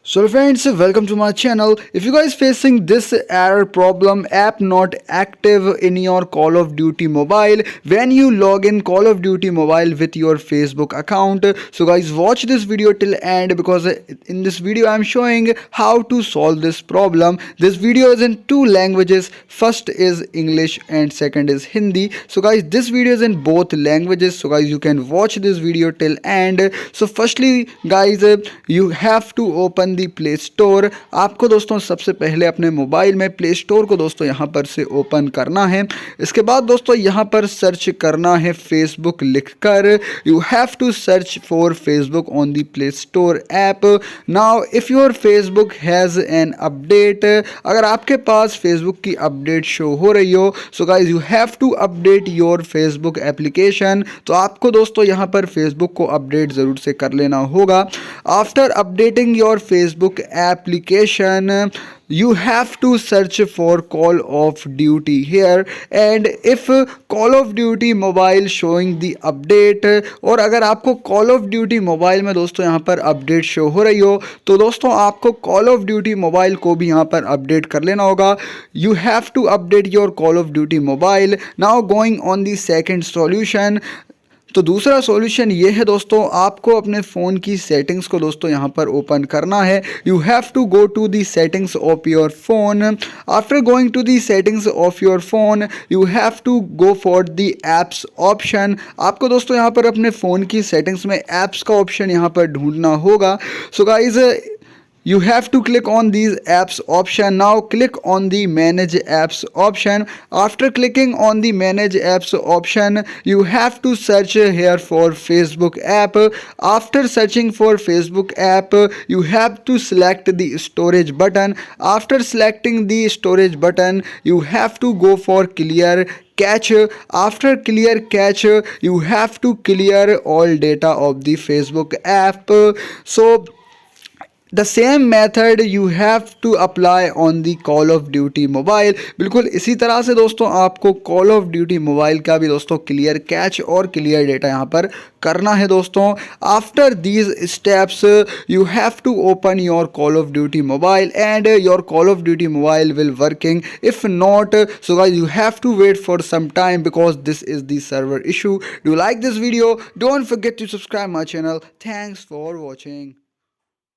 So friends, welcome to my channel. If you guys facing this error problem, app not active in your Call of Duty mobile when you log in Call of Duty mobile with your Facebook account. So guys, watch this video till end because in this video I'm showing how to solve this problem. This video is in two languages. First is English and second is Hindi. So guys, this video is in both languages. So guys, you can watch this video till end. So firstly guys, you have to open the Play store. आपको दोस्तों सबसे पहले अपने mobile में play store को दोस्तों यहाँ पर से ओपन करना है। इसके बाद दोस्तों यहाँ पर सर्च करना है फेसबुक लिखकर। You have to search for Facebook on the Play Store app. Now if your Facebook has an update, अगर आपके पास फेसबुक की अपडेट शो हो रही हो, so guys you have to update your Facebook application. तो आपको दोस्तों यहाँ पर फेसबुक को अपडेट ज़रूर से कर लेना होगा। After updating your Facebook application, you have to search for Call of Duty here, and if Call of Duty mobile showing the update, और अगर आपको Call of Duty mobile में दोस्तों यहाँ पर अपडेट शो हो रही हो तो दोस्तों आपको Call of Duty mobile को भी यहाँ पर अपडेट कर लेना होगा। You have to update your Call of Duty mobile. Now going on the second solution, तो दूसरा सॉल्यूशन ये है दोस्तों, आपको अपने फ़ोन की सेटिंग्स को दोस्तों यहाँ पर ओपन करना है। You have to go to the settings of your phone. After going to the settings of your phone, you have to go for the apps option. आपको दोस्तों यहाँ पर अपने फ़ोन की सेटिंग्स में एप्स का ऑप्शन यहाँ पर ढूंढना होगा। So guys, you have to click on these apps option. Now click on the manage apps option. After clicking on the manage apps option, you have to search here for Facebook app. After searching for Facebook app, you have to select the storage button. After selecting the storage button, you have to go for clear cache. After clear cache, you have to clear all data of the Facebook app. So the same method you have to apply on the Call of Duty Mobile. बिल्कुल इसी तरह से दोस्तों आपको call of Duty mobile का भी दोस्तों clear cache और क्लियर डेटा यहाँ पर करना है दोस्तों। After these steps you have to open your Call of Duty Mobile and your Call of Duty Mobile will working. If not, so guys you have to wait for some time because this is the server issue. Do like this video? Don't forget to subscribe my channel. Thanks for watching.